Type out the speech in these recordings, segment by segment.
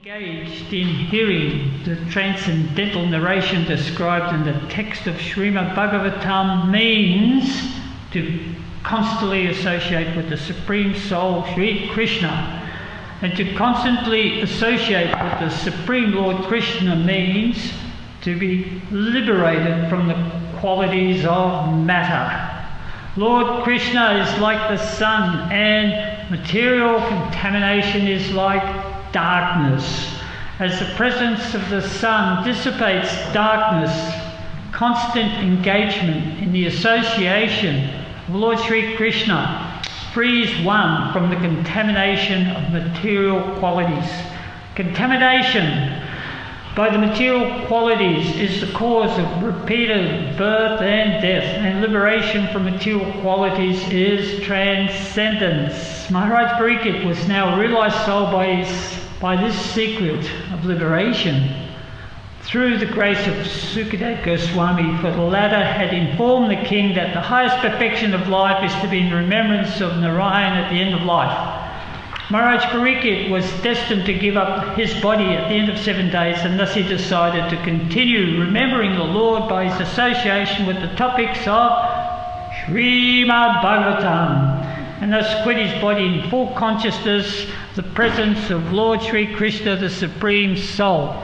engaged in hearing the transcendental narration described in the text of Srimad Bhagavatam means to constantly associate with the Supreme Soul, Sri Krishna. And to constantly associate with the Supreme Lord Krishna means to be liberated from the qualities of matter. Lord Krishna is like the sun, and material contamination is like darkness. As the presence of the sun dissipates darkness, constant engagement in the association of Lord Sri Krishna frees one from the contamination of material qualities. Contamination by the material qualities is the cause of repeated birth and death, and liberation from material qualities is transcendence. Maharaj Parikshit was now a realized soul by this secret of liberation through the grace of Sukadeva Goswami, for the latter had informed the king that the highest perfection of life is to be in remembrance of Narayan at the end of life. Maharaj Parikshit was destined to give up his body at the end of 7 days, and thus he decided to continue remembering the Lord by his association with the topics of Srimad Bhagavatam, and thus quit his body in full consciousness of the presence of Lord Sri Krishna, the Supreme Soul.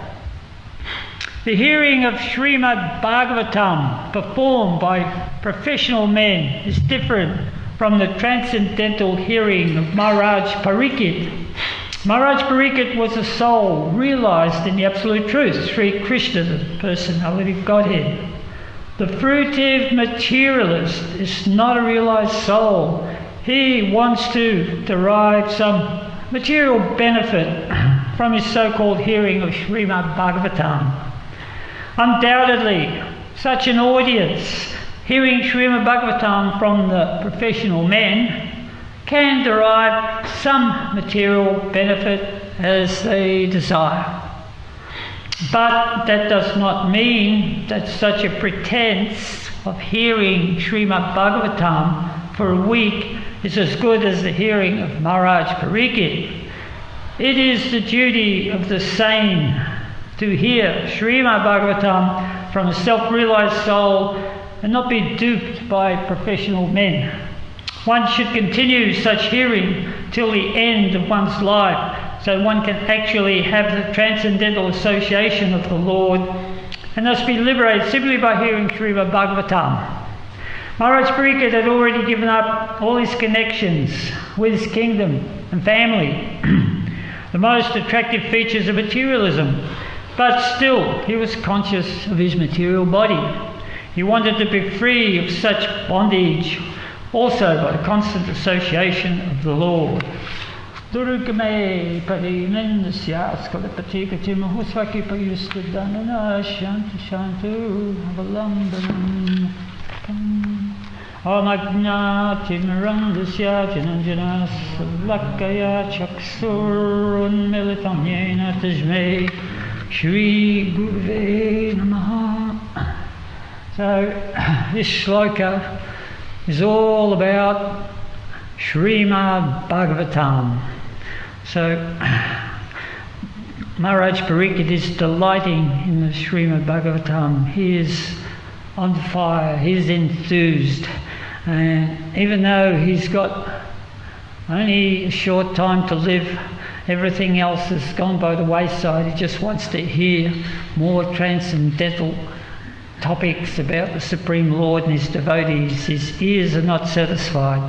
The hearing of Srimad Bhagavatam performed by professional men is different from the transcendental hearing of Maharaj Parikshit. Maharaj Parikshit was a soul realized in the absolute truth, Sri Krishna, the personality of Godhead. The fruitive materialist is not a realized soul. He wants to derive some material benefit from his so-called hearing of Srimad Bhagavatam. Undoubtedly, such an audience hearing Srimad Bhagavatam from the professional men can derive some material benefit as they desire. But that does not mean that such a pretense of hearing Srimad Bhagavatam for a week is as good as the hearing of Maharaj Parikshit. It is the duty of the sane to hear Srimad Bhagavatam from a self-realized soul and not be duped by professional men. One should continue such hearing till the end of one's life, so one can actually have the transcendental association of the Lord and thus be liberated simply by hearing Srimad Bhagavatam. Maharaj Parikshit had already given up all his connections with his kingdom and family, the most attractive features of materialism, but still he was conscious of his material body. He wanted to be free of such bondage also by the constant association of the Lord. Durgame parinendasya skalapati mahusvaki payustadhanana shanti shantu avalambanam amagnatimrandasya jananjana salakaya chaksurun militam yena tajme Shri Gurave Namaha. So this shloka is all about Srimad Bhagavatam. So Maharaj Parikshit is delighting in the Srimad Bhagavatam. He is on fire, he is enthused. And even though he's got only a short time to live, everything else has gone by the wayside. He just wants to hear more transcendental topics about the Supreme Lord and his devotees. His ears are not satisfied.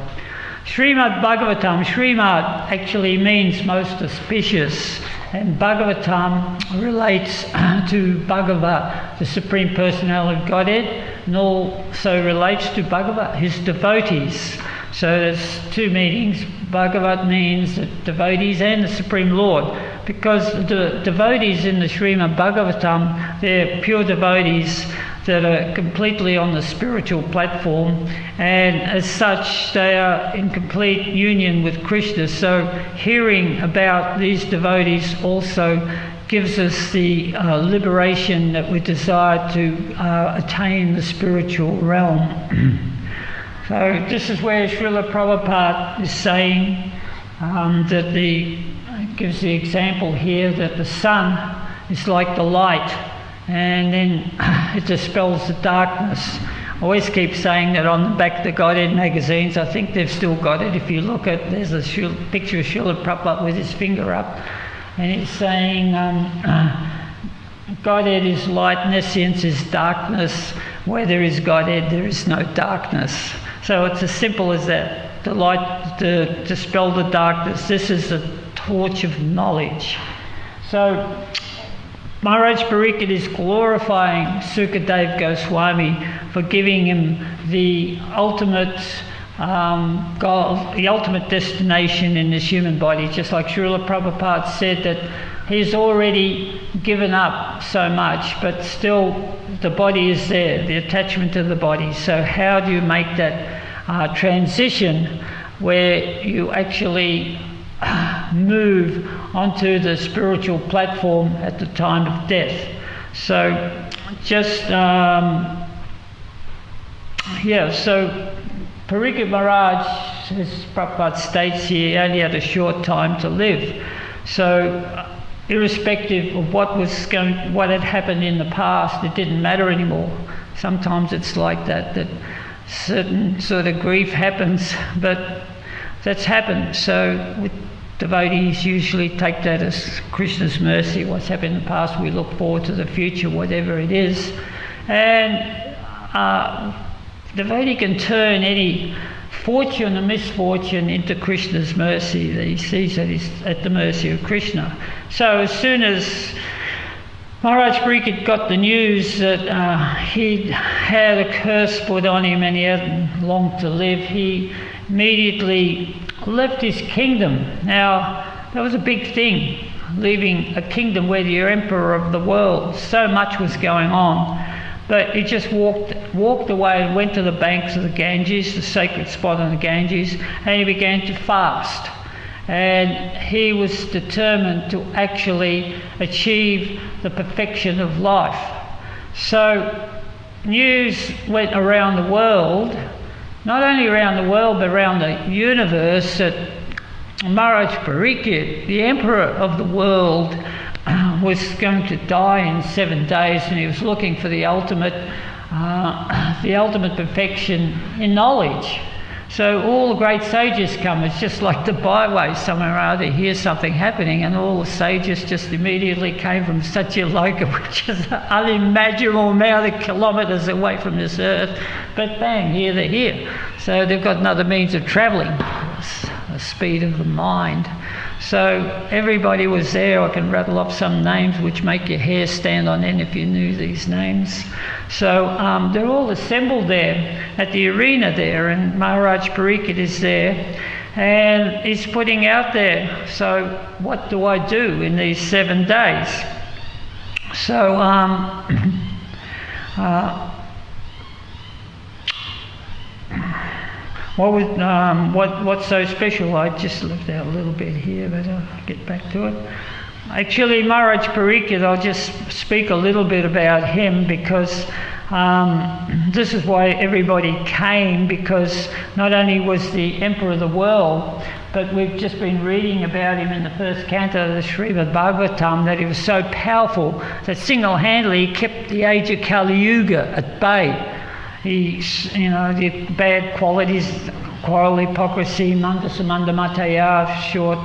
Srimad Bhagavatam, Srimad actually means most auspicious, and Bhagavatam relates to Bhagavat, the Supreme Personality of Godhead, and also relates to Bhagavat, his devotees. So there's two meanings. Bhagavat means the devotees and the Supreme Lord, because the devotees in the Srimad Bhagavatam, they're pure devotees that are completely on the spiritual platform, and as such they are in complete union with Krishna. So hearing about these devotees also gives us the liberation that we desire to attain the spiritual realm. So this is where Srila Prabhupada is saying that the gives the example here that the sun is like the light, and then it dispels the darkness. I always keep saying that on the back of the Godhead magazines. I think they've still got it. If you look at, there's a picture of Srila Prabhupada with his finger up, and it's saying Godhead is light and essence is darkness. Where there is Godhead, there is no darkness. So it's as simple as that. The light to dispel the darkness. This is the torch of knowledge. So Maharaj Pariksit is glorifying Sukadev Goswami for giving him the ultimate goal, the ultimate destination in this human body. Just like Srila Prabhupada said that he's already given up so much, but still the body is there, the attachment to the body. So how do you make that transition where you actually move onto the spiritual platform at the time of death? So just, so Pariksit Maharaj, as Prabhupada states here, only had a short time to live. So irrespective of what had happened in the past, it didn't matter anymore. Sometimes it's like that certain sort of grief happens, but that's happened. So devotees usually take that as Krishna's mercy. What's happened in the past, we look forward to the future, whatever it is. And devotee can turn any fortune or misfortune into Krishna's mercy. That he sees that he's at the mercy of Krishna. So as soon as Maharaj Pariksit got the news that he'd had a curse put on him and he hadn't long to live, he immediately left his kingdom. Now, that was a big thing, leaving a kingdom where you're emperor of the world. So much was going on. But he just walked away and went to the banks of the Ganges, the sacred spot on the Ganges, and he began to fast. And he was determined to actually achieve the perfection of life. So news went around the world, not only around the world but around the universe, that Maharaj Pariksit, the emperor of the world, was going to die in 7 days, and he was looking for the ultimate perfection in knowledge. So all the great sages come. It's just like the byway somewhere or other, hear something happening, and all the sages just immediately came from Satyaloka, which is an unimaginable amount of kilometres away from this earth. But bang, here they're here. So they've got another means of travelling, the speed of the mind. So everybody was there. I can rattle off some names which make your hair stand on end if you knew these names. So they're all assembled there at the arena there, and Maharaj Pariksit is there, and he's putting out there, so what do I do in these 7 days? So what's so special? I just left out a little bit here, but I'll get back to it. Actually, Maharaj Pariksit, I'll just speak a little bit about him, because this is why everybody came, because not only was the emperor of the world, but we've just been reading about him in the first canto of the Srimad Bhagavatam, that he was so powerful that single-handedly he kept the age of Kali Yuga at bay. The bad qualities, quarrel, hypocrisy, mandasamanda mataya, short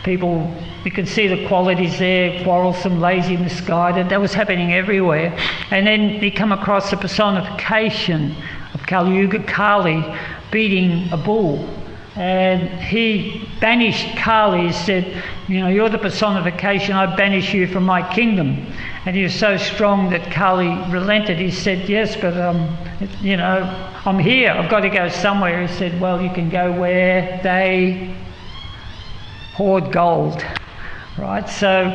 people, you can see the qualities there, quarrelsome, lazy, misguided. That was happening everywhere. And then he come across the personification of Kali Yuga, Kali, beating a bull. And he banished Kali. He said, you're the personification, I banish you from my kingdom. And he was so strong that Kali relented. He said, yes, but I'm here, I've got to go somewhere. He said, well, you can go where they hoard gold. Right, so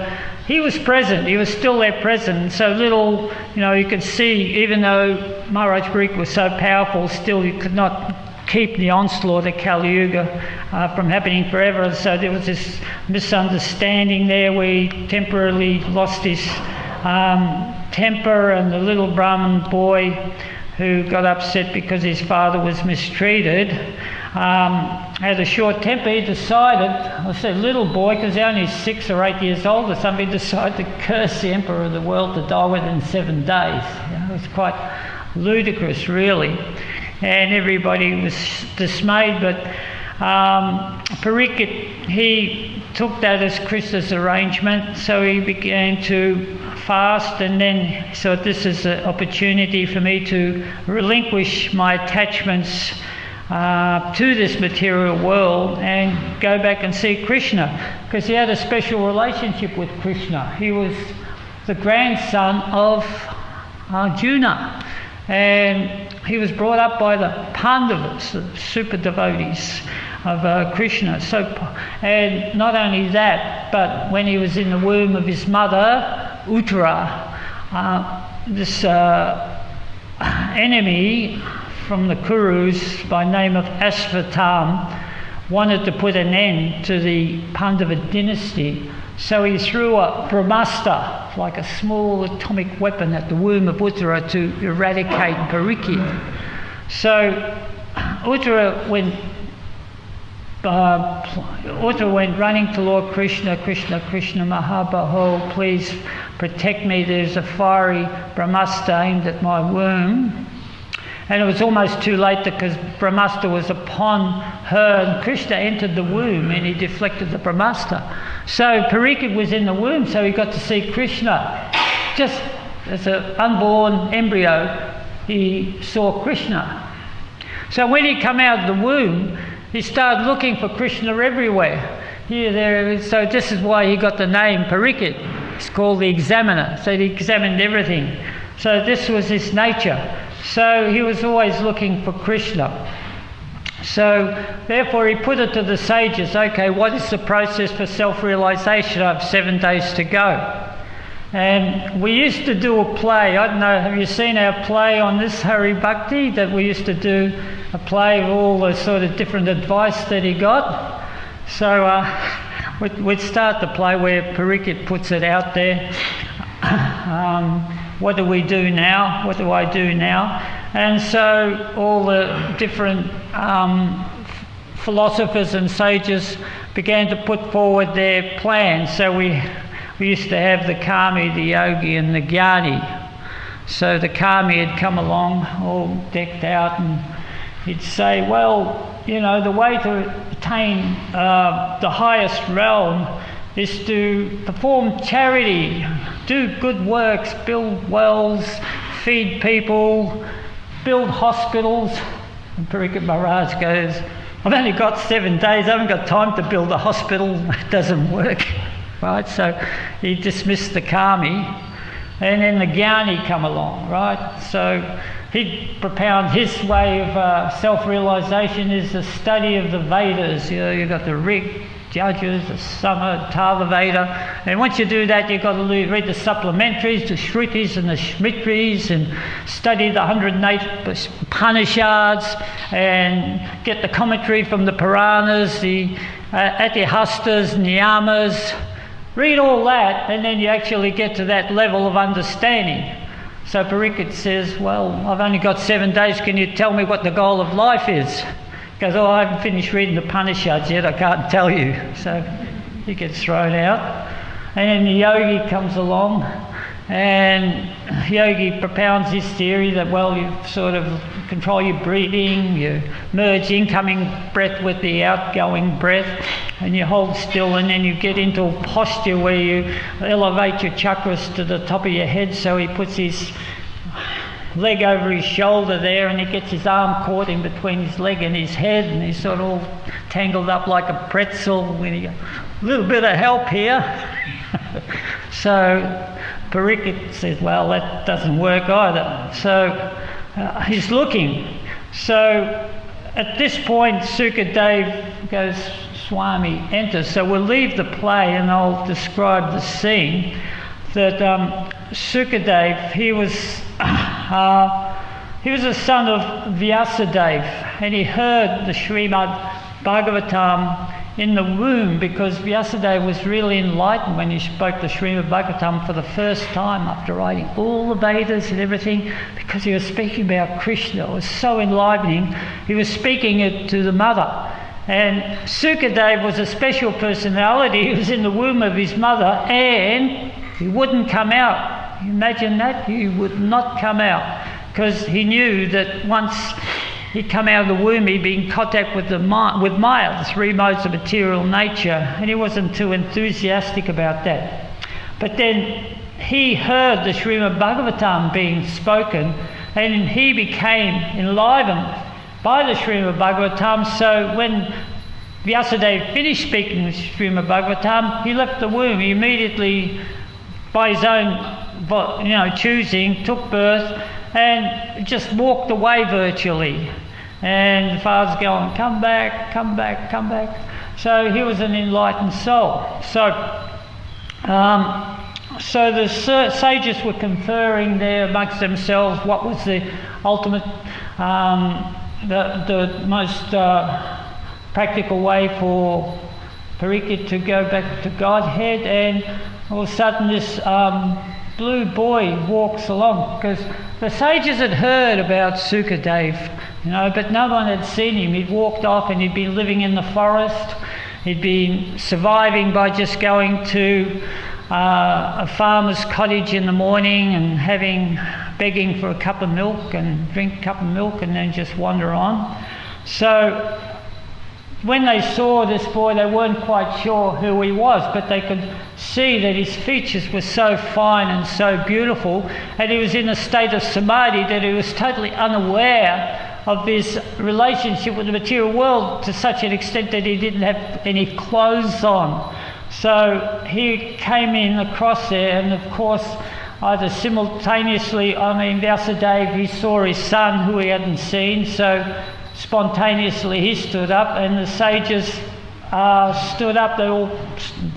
he was present, he was still there present. So little, you could see, even though Maharaj Pariksit was so powerful, still you could not keep the onslaught of Kali Yuga from happening forever. And so there was this misunderstanding there where he temporarily lost his temper, and the little Brahmin boy who got upset because his father was mistreated, had a short temper, he decided, I said little boy, because he's only 6 or 8 years old or something, he decided to curse the emperor of the world to die within 7 days. It was quite ludicrous, really. And everybody was dismayed, but Parikit, he took that as Krishna's arrangement, so he began to fast, and then so this is an opportunity for me to relinquish my attachments to this material world and go back and see Krishna, because he had a special relationship with Krishna. He was the grandson of Arjuna, and he was brought up by the Pandavas, the super devotees of Krishna. So, and not only that, but when he was in the womb of his mother, Uttara, this enemy from the Kurus by name of Ashvatam wanted to put an end to the Pandava dynasty. So he threw a Brahmastra, like a small atomic weapon, at the womb of Uttara to eradicate Parikit. So Uttara went running to Lord Krishna, Krishna, Krishna Mahabaho, please protect me, there's a fiery Brahmastra aimed at my womb. And it was almost too late because Brahmastra was upon her, and Krishna entered the womb and he deflected the Brahmastra. So Parikit was in the womb, so he got to see Krishna. Just as an unborn embryo, he saw Krishna. So when he came out of the womb, he started looking for Krishna everywhere. Here, there. So this is why he got the name Parikit. It's called the examiner. So he examined everything. So this was his nature. So he was always looking for Krishna. So therefore he put it to the sages, okay, what is the process for self-realization? I have 7 days to go. And we used to do a play. I don't know, have you seen our play on this Hari Bhakti? That we used to do a play of all the sort of different advice that he got. So we'd start the play where Parikit puts it out there. What do we do now? What do I do now? And so all the different philosophers and sages began to put forward their plans. So we used to have the Kami, the Yogi and the Jnani. So the Kami had come along all decked out, and he'd say, well, you know, the way to attain the highest realm is to perform charity, do good works, build wells, feed people, build hospitals. And Parikit Maharaj goes, I've only got 7 days, I haven't got time to build a hospital, it doesn't work. Right, so he dismissed the Kami, and then the Jnani come along, right? So he'd propound his way of self-realization is the study of the Vedas. You know, you've got the Rig, Judges, the Sama, Tala Veda, and once you do that, you've got to read the supplementaries, the Shrutis and the Shmitris, and study the 108 Upanishads, and get the commentary from the Puranas, the Atihastas, Niyamas. Read all that, and then you actually get to that level of understanding. So Parikit says, well, I've only got 7 days, can you tell me what the goal of life is? He goes, oh, I haven't finished reading the Upanishads yet, I can't tell you. So he gets thrown out. And then the Yogi comes along, and Yogi propounds his theory that, well, you sort of control your breathing, you merge incoming breath with the outgoing breath, and you hold still, and then you get into a posture where you elevate your chakras to the top of your head. So he puts his leg over his shoulder there, and he gets his arm caught in between his leg and his head, and he's sort of all tangled up like a pretzel. When he goes, a little bit of help here. So Parikit says, well, that doesn't work either. So he's looking. So at this point, Sukadev goes, Swami enters. So we'll leave the play and I'll describe the scene. That Sukadev, he was a son of Vyasadeva, and he heard the Srimad Bhagavatam in the womb, because Vyasadeva was really enlightened when he spoke the Srimad Bhagavatam for the first time after writing all the Vedas and everything, because he was speaking about Krishna. It was so enlivening. He was speaking it to the mother. And Sukadeva was a special personality. He was in the womb of his mother and he wouldn't come out. Imagine that? He would not come out, because he knew that once he'd come out of the womb, he'd be in contact with Maya, the three modes of material nature, and he wasn't too enthusiastic about that. But then he heard the Srimad Bhagavatam being spoken, and he became enlivened by the Srimad Bhagavatam. So when Vyasadeva finished speaking the Srimad Bhagavatam, he left the womb. He immediately, by his own choosing, took birth and just walked away virtually. And the father's going, come back, come back, come back. So he was an enlightened soul. So the sages were conferring there amongst themselves what was the ultimate, the most practical way for Parikshit to go back to Godhead. And all of a sudden this blue boy walks along, because the sages had heard about Sukadeva, but no one had seen him. He'd walked off and he'd been living in the forest. He'd been surviving by just going to a farmer's cottage in the morning and begging for a cup of milk and drink a cup of milk and then just wander on. So when they saw this boy, they weren't quite sure who he was, but they could see that his features were so fine and so beautiful, and he was in a state of samadhi that he was totally unaware of his relationship with the material world, to such an extent that he didn't have any clothes on. So he came in across there, and of course either simultaneously, Vyasadeva, he saw his son who he hadn't seen, so spontaneously he stood up, and the sages stood up.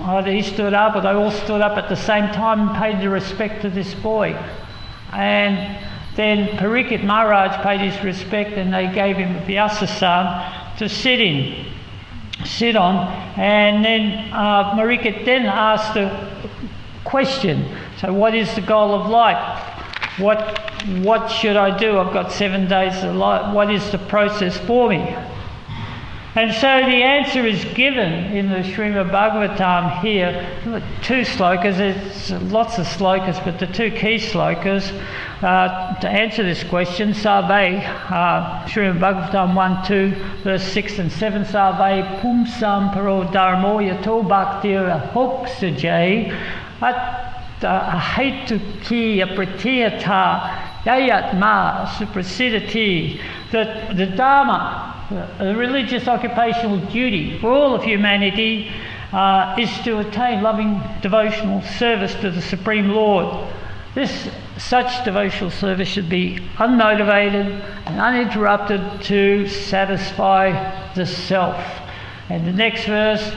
Either he stood up or they all stood up at the same time and paid the respect to this boy. And then Parikshit Maharaj paid his respect, and they gave him Vyasa-san to sit on. And then Parikshit then asked a question. So what is the goal of life? What should I do? I've got 7 days of life. What is the process for me? And so the answer is given in the Srimad Bhagavatam here. 2 slokas, there's lots of slokas, but the 2 key slokas to answer this question, Sarve, Srimad Bhagavatam 1-2, verse 6 and 7, Sarve pumsam paro dharmo yato bhaktir hoksajay ahaitu ki apratiyata yayatma suprasidati. That the Dharma, the religious occupational duty for all of humanity, is to attain loving devotional service to the Supreme Lord. Such devotional service should be unmotivated and uninterrupted to satisfy the self. And the next verse,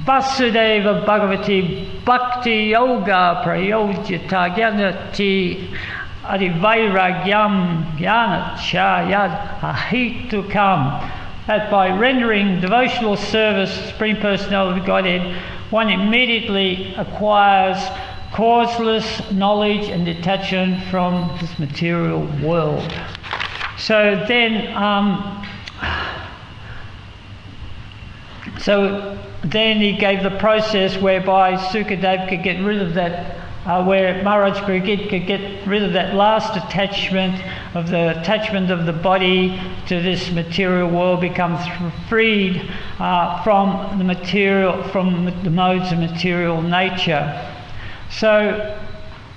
Vasudeva Bhagavati Bhakti Yoga Prayojita Gyanati Adivairagyam Jnana Chayad Ahitukam. That by rendering devotional service to the Supreme Personality of Godhead, one immediately acquires causeless knowledge and detachment from this material world. So then he gave the process whereby Sukadeva could get rid of that, where Maharaj Parikshit could get rid of that last attachment of the body to this material world, becomes freed from the modes of material nature. So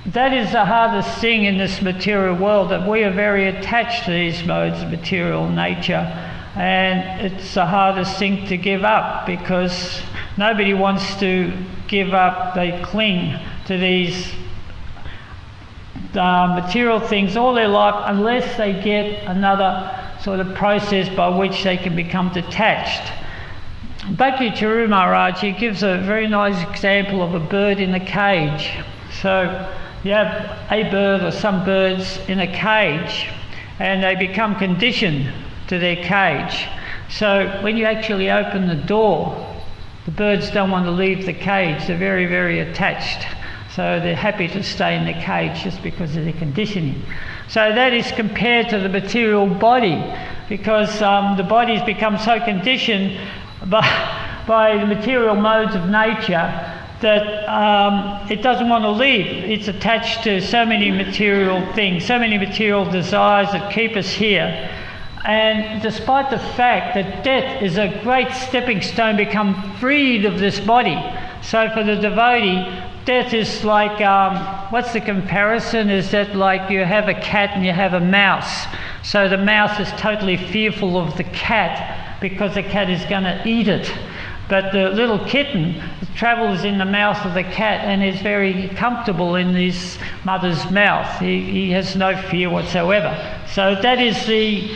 that is the hardest thing in this material world, that we are very attached to these modes of material nature, and it's the hardest thing to give up, because nobody wants to give up. They cling to these material things all their life unless they get another sort of process by which they can become detached. Bhakti Charu Maharaj, he gives a very nice example of a bird in a cage. So you have a bird or some birds in a cage, and they become conditioned to their cage. So when you actually open the door The birds don't want to leave the cage. They're very, very attached. So they're happy to stay in the cage just because of their conditioning. So that is compared to the material body, because the body's become so conditioned by the material modes of nature that it doesn't want to leave. It's attached to so many material things, so many material desires that keep us here. And despite the fact that death is a great stepping stone, become freed of this body. So for the devotee, death is like, what's the comparison? Is that like you have a cat and you have a mouse. So the mouse is totally fearful of the cat because the cat is going to eat it. But the little kitten travels in the mouth of the cat and is very comfortable in his mother's mouth. He has no fear whatsoever. So that is the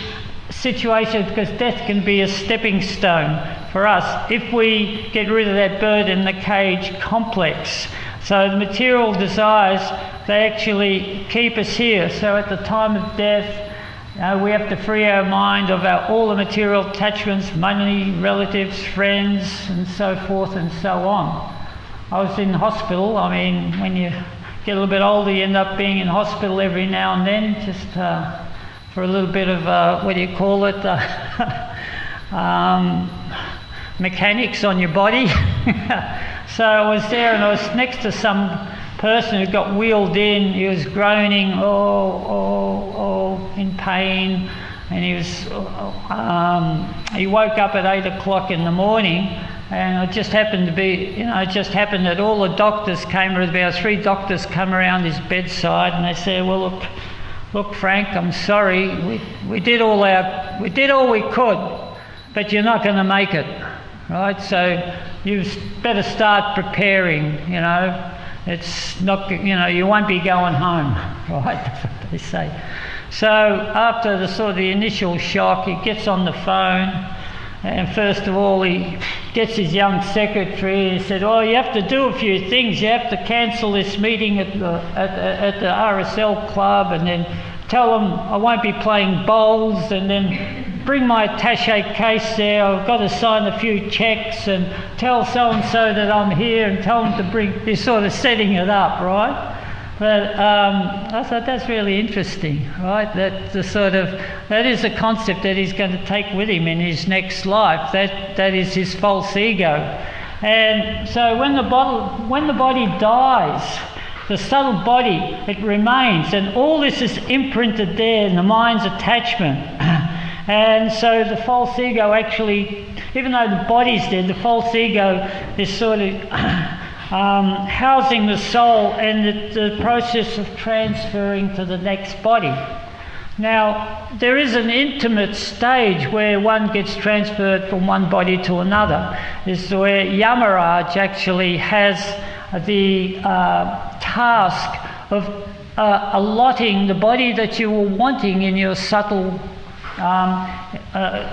situation, because death can be a stepping stone for us if we get rid of that bird in the cage complex. So the material desires, they actually keep us here. So at the time of death, we have to free our mind of all the material attachments, money, relatives, friends, and so forth and so on. I was in hospital. I mean, when you get a little bit older, you end up being in hospital every now and then, just for a little bit of, what do you call it, mechanics on your body. So I was there and I was next to some person who got wheeled in. He was groaning, in pain, and he woke up at 8 o'clock in the morning, and it just happened to be, it just happened that all the doctors came, about 3 doctors come around his bedside, and they said, well, look, Frank, I'm sorry, we did all we could, but you're not going to make it, right? So you better start preparing, It's not, you won't be going home, right? That's what they say. So after the initial shock, he gets on the phone, and first of all he gets his young secretary and said, "Oh, you have to do a few things. You have to cancel this meeting at the RSL club, and then tell them I won't be playing bowls, and then bring my attaché case there. I've got to sign a few checks, and tell so-and-so that I'm here, and tell them to bring..." He's sort of setting it up, right? But I thought that's really interesting, right? That is a concept that he's going to take with him in his next life. That is his false ego. And so when the body dies, the subtle body, it remains, and all this is imprinted there in the mind's attachment. And so the false ego actually, even though the body's dead, the false ego is sort of housing the soul and the process of transferring to the next body. Now, there is an intimate stage where one gets transferred from one body to another. This is where Yamaraj actually has the task of allotting the body that you were wanting in your subtle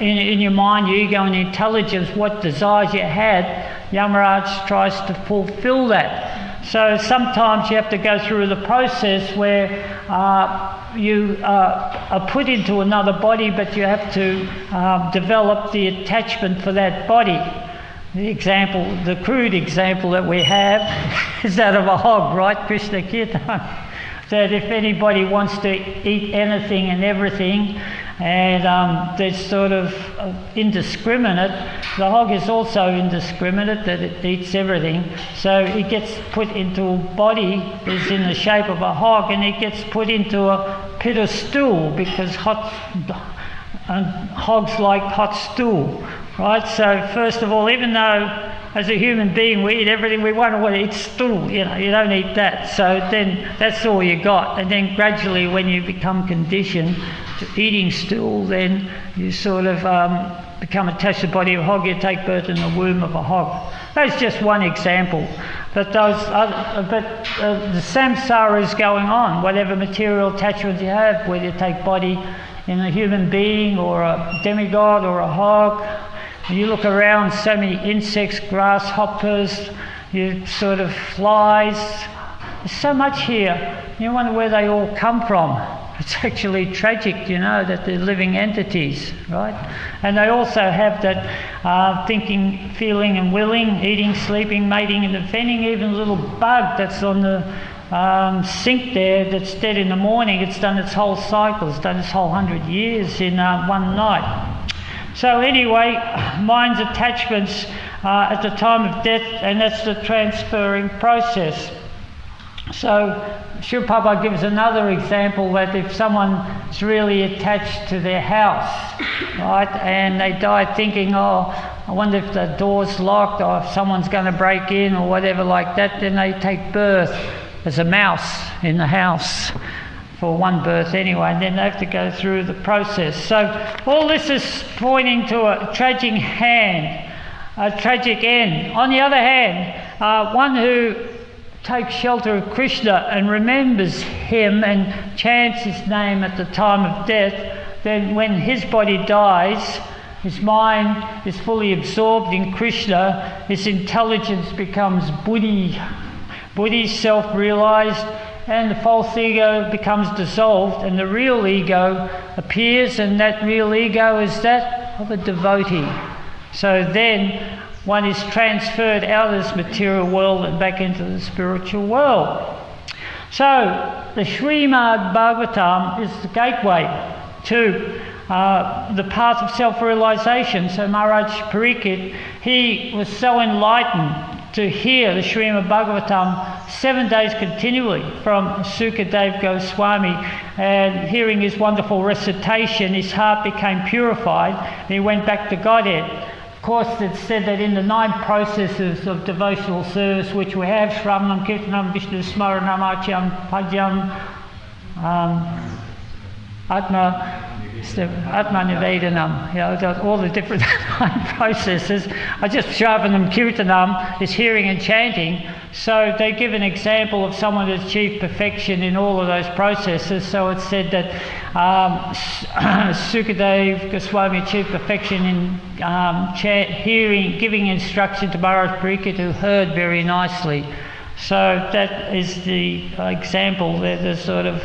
in your mind, your ego and intelligence, what desires you had. Yamaraj tries to fulfill that. So sometimes you have to go through the process where you are put into another body, but you have to develop the attachment for that body. The crude example that we have is that of a hog, right, Krishna Kirtan? That if anybody wants to eat anything and everything, and they're sort of indiscriminate, the hog is also indiscriminate, that it eats everything. So it gets put into a body that's in the shape of a hog, and it gets put into a pit of stool, because hogs like hot stool, right? So first of all, even though as a human being we eat everything, we want to eat stool, you don't eat that. So then that's all you got. And then gradually when you become conditioned to eating stool, then you sort of become attached to the body of a hog. You take birth in the womb of a hog. That's just one example. But the samsara is going on. Whatever material attachments you have, whether you take body in a human being or a demigod or a hog, you look around, so many insects, grasshoppers, sort of flies. There's so much here. You wonder where they all come from. It's actually tragic, that they're living entities, right? And they also have that thinking, feeling and willing, eating, sleeping, mating and defending. Even a little bug that's on the sink there that's dead in the morning, it's done its whole cycle, it's done its whole 100 years in one night. So anyway, mind's attachments at the time of death, and that's the transferring process. So Srila Prabhupada gives another example that if someone is really attached to their house, right, and they die thinking, oh, I wonder if the door's locked or if someone's going to break in or whatever like that, then they take birth as a mouse in the house, for one birth anyway, and then they have to go through the process. So all this is pointing to a tragic end. On the other hand, one who takes shelter of Krishna and remembers him and chants his name at the time of death, then when his body dies, his mind is fully absorbed in Krishna, his intelligence becomes buddhi, self-realized, and the false ego becomes dissolved, and the real ego appears, and that real ego is that of a devotee. So then one is transferred out of this material world and back into the spiritual world. So the Srimad Bhagavatam is the gateway to the path of self-realization. So Maharaj Pariksit, he was so enlightened to hear the Srimad Bhagavatam 7 days continually from Sukadev Goswami, and hearing his wonderful recitation, his heart became purified and he went back to Godhead. Of course, it's said that in the 9 processes of devotional service which we have, Shravanam, Kirtanam, Vishnu Smaranam, Archam, Pajam, Atma Nivedanam, all the different 9 processes. I just Shravanam, Kirtanam is hearing and chanting. So they give an example of someone who achieved perfection in all of those processes. So it's said that Sukadev Goswami achieved perfection in hearing, giving instruction to Maharaj Pariksit, who heard very nicely. So that is the example, the sort of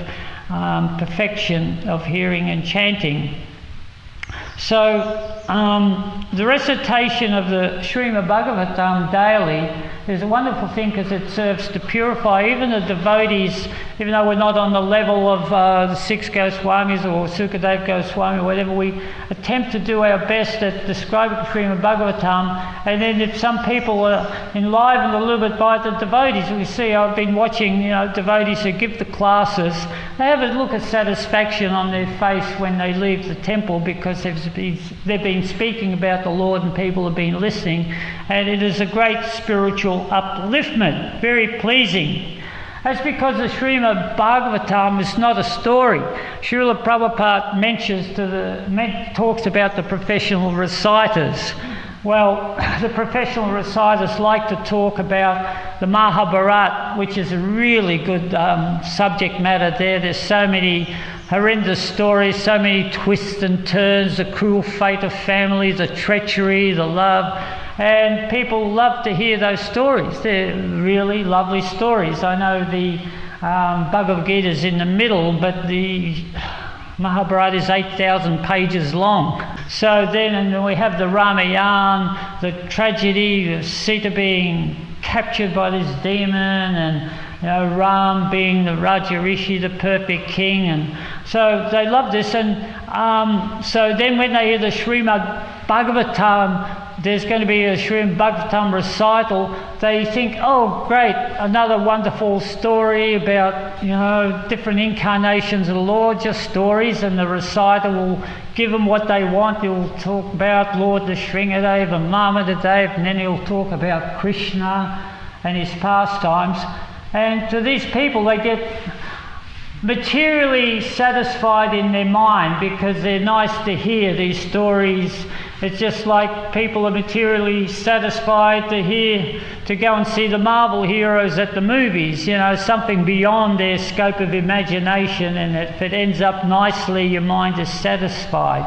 perfection of hearing and chanting. So the recitation of the Srimad Bhagavatam daily is a wonderful thing because it serves to purify even the devotees, even though we're not on the level of the 6 Goswamis or Sukadev Goswami or whatever. We attempt to do our best at describing Srimad Bhagavatam, and then if some people are enlivened a little bit by the devotees, we see, I've been watching devotees who give the classes, they have a look of satisfaction on their face when they leave the temple because they've been speaking about the Lord and people have been listening, and it is a great spiritual upliftment, very pleasing. That's because the Srimad Bhagavatam is not a story. Srila Prabhupada talks about the professional reciters. Well, the professional reciters like to talk about the Mahabharata, which is a really good subject matter there. There's so many horrendous stories, so many twists and turns, the cruel fate of family, the treachery, the love, and people love to hear those stories. They're really lovely stories. I know the Bhagavad Gita is in the middle, but the Mahabharata is 8,000 pages long. So then we have the Ramayana, the tragedy of Sita being captured by this demon, and Ram being the Raja Rishi, the perfect king, and so they love this. And so then when they hear the Srimad Bhagavatam, there's going to be a Srimad Bhagavatam recital, they think, oh great, another wonderful story about different incarnations of the Lord, just stories, and the reciter will give them what they want. He'll talk about Lord Nrsimhadev and Mahadev, and then he'll talk about Krishna and his pastimes. And to these people, they get materially satisfied in their mind because they're nice to hear these stories. It's just like people are materially satisfied to go and see the Marvel heroes at the movies, something beyond their scope of imagination, and if it ends up nicely, your mind is satisfied.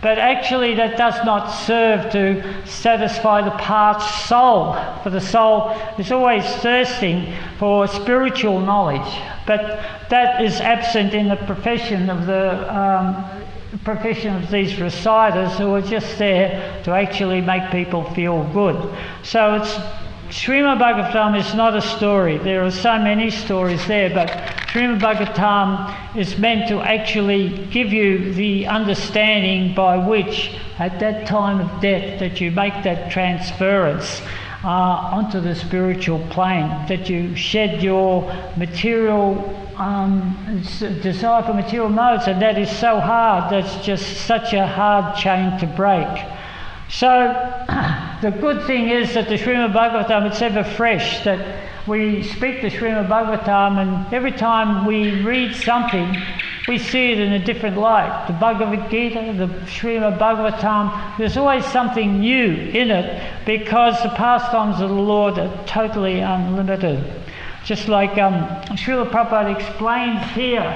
But actually that does not serve to satisfy the parched soul. For the soul is always thirsting for spiritual knowledge. But that is absent in the profession of these reciters, who are just there to actually make people feel good. So Srimad Bhagavatam is not a story. There are so many stories there, but Srimad Bhagavatam is meant to actually give you the understanding by which, at that time of death, that you make that transference onto the spiritual plane, that you shed your material desire for material modes, and that is so hard. That's just such a hard chain to break. So the good thing is that the Srimad Bhagavatam, it's ever fresh, that we speak the Srimad Bhagavatam, and every time we read something, we see it in a different light. The Bhagavad Gita, the Srimad Bhagavatam, there's always something new in it, because the pastimes of the Lord are totally unlimited. Just like Srila Prabhupada explains here,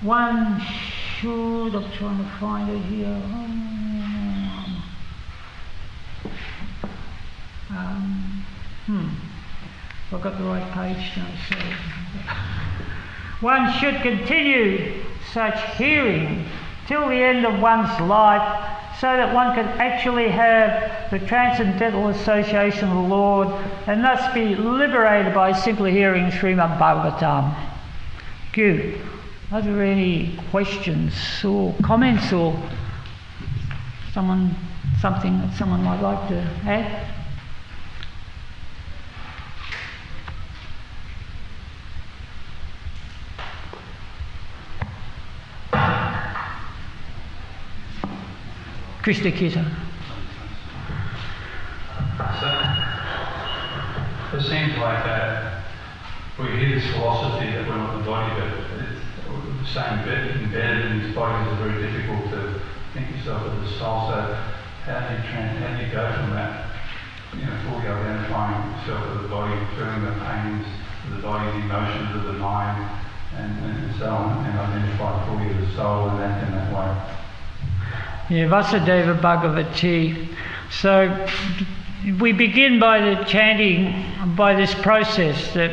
one should, I'm trying to find it here. I've got the right page now, so one should continue such hearing till the end of one's life, so that one can actually have the transcendental association of the Lord, and thus be liberated by simply hearing Srimad Bhagavatam. Good. Are there any questions or comments, or something that someone might like to add? Krishna Kirtan. So, it seems like we hear this philosophy that we're not the body, but it's saying embedded in these bodies is very difficult to think yourself as the soul. So how do you go from that, fully identifying yourself as the body, feeling the pains of the body, the emotions of the mind, and so on, and identify fully as the soul and act in that way? Yeah, Vasudeva Bhagavati. So we begin by the chanting, by this process, that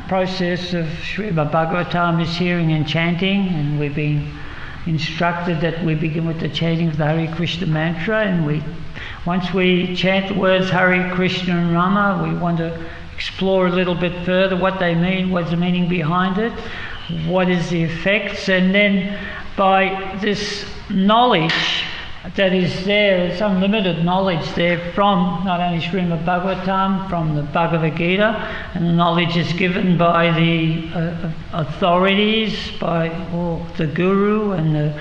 process of Srimad Bhagavatam is hearing and chanting, and we've been instructed that we begin with the chanting of the Hare Krishna mantra, and once we chant the words Hare Krishna and Rama, we want to explore a little bit further what they mean, what's the meaning behind it, what is the effects, and then by this knowledge that is there, it's unlimited knowledge there from not only Srimad Bhagavatam, from the Bhagavad Gita, and the knowledge is given by the authorities, by the Guru and the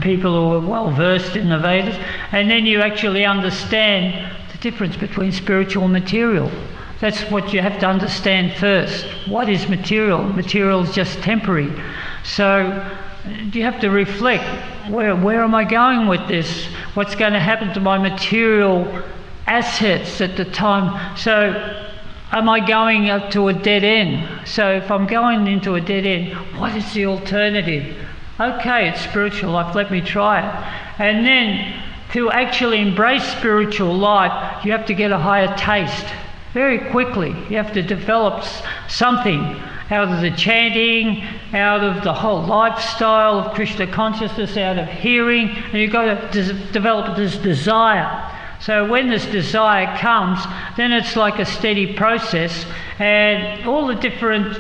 people who are well versed in the Vedas, and then you actually understand the difference between spiritual and material. That's what you have to understand first. What is material? Material is just temporary. So you have to reflect, where am I going with this? What's going to happen to my material assets at the time? So am I going up to a dead end? So if I'm going into a dead end, what is the alternative? Okay, it's spiritual life, let me try it. And then to actually embrace spiritual life, you have to get a higher taste. Very quickly, you have to develop something out of the chanting, out of the whole lifestyle of Krishna consciousness, out of hearing, and you've got to develop this desire. So when this desire comes, then it's like a steady process, and all the different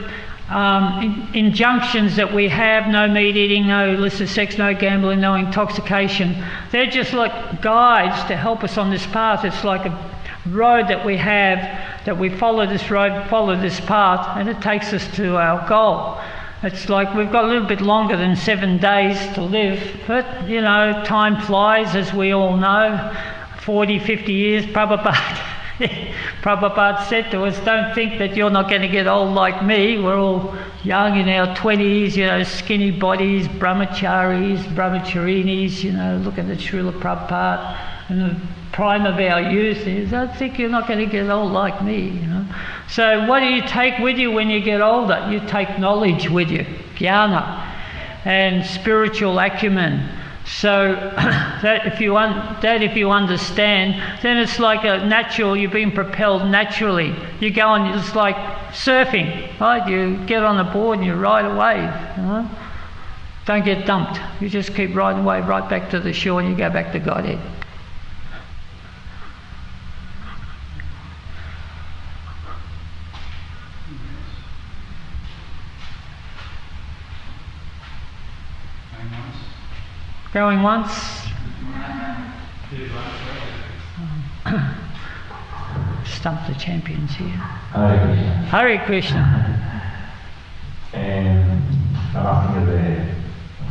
injunctions that we have, no meat eating, no illicit sex, no gambling, no intoxication, they're just like guides to help us on this path. It's like a road that we have, that we follow this road, follow this path, and it takes us to our goal. It's like we've got a little bit longer than 7 days to live, but time flies, as we all know. 40, 50 years, Prabhupada said to us, don't think that you're not going to get old like me. We're all young in our 20s, skinny bodies, brahmacharinis, look at the Srila Prabhupada. in the prime of our youth is, I think you're not going to get old like me, you know. So what do you take with you when you get older? You take knowledge with you, jnana, and spiritual acumen. So that if you understand, then it's like a natural, you're being propelled naturally. You go on, it's like surfing, right? You get on a board and you ride a wave, you know? Don't get dumped. You just keep riding away right back to the shore and you go back to Godhead. Going once? Stump the champions here. Hare Krishna. Hare Krishna. I'm asking as a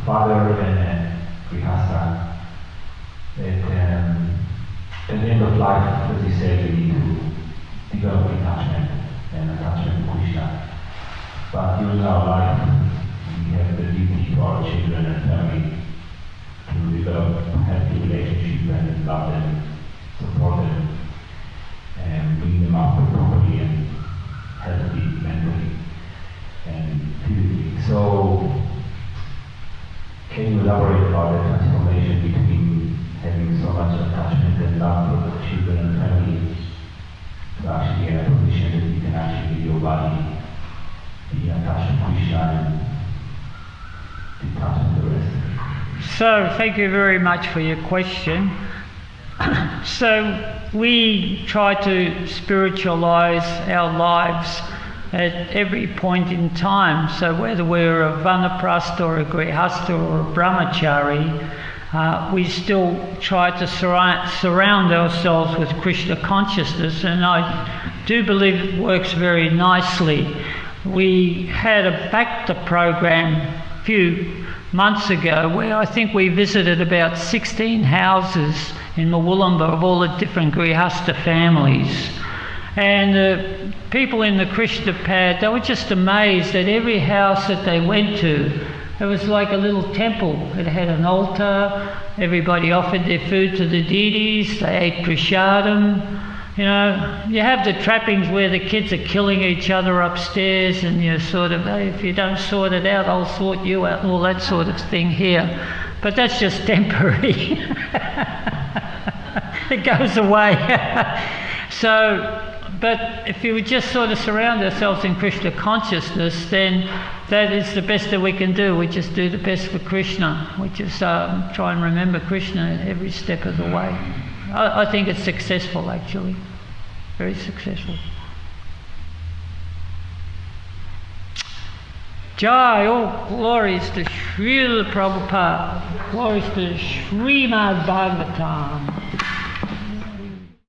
father and a grihastha that at the end of life, as you say, we need to develop attachment and attachment to Krishna. But during our life, we have the duty to our children and family to develop a healthy relationship and love them, support them, and bring them up properly and healthy mentally and physically. So, can you elaborate about the transformation between having so much attachment and love for the children and family to actually get a position that you can actually give your body be attached to Krishna and detach from the rest? So, thank you very much for your question. So, we try to spiritualize our lives at every point in time. So, whether we're a vanaprastha or a grihastha or a brahmachari, we still try to surround ourselves with Krishna consciousness, and I do believe it works very nicely. We had a Bhakta program a few months ago where I think we visited about 16 houses in Mawullamba of all the different grihastha families. And the people in the Krishna pad, they were just amazed at every house that they went to. It was like a little temple. It had an altar, everybody offered their food to the deities, they ate prasadam. You know, you have the trappings where the kids are killing each other upstairs and you're sort of, hey, if you don't sort it out, I'll sort you out, and all that sort of thing here. But that's just temporary. It goes away. So, but if you would just sort of surround ourselves in Krishna consciousness, then that is the best that we can do. We just do the best for Krishna. We just try and remember Krishna every step of the way. I think it's successful, actually. Very successful. Jai, all glories to Srila Prabhupada. Glories to Srimad Bhagavatam.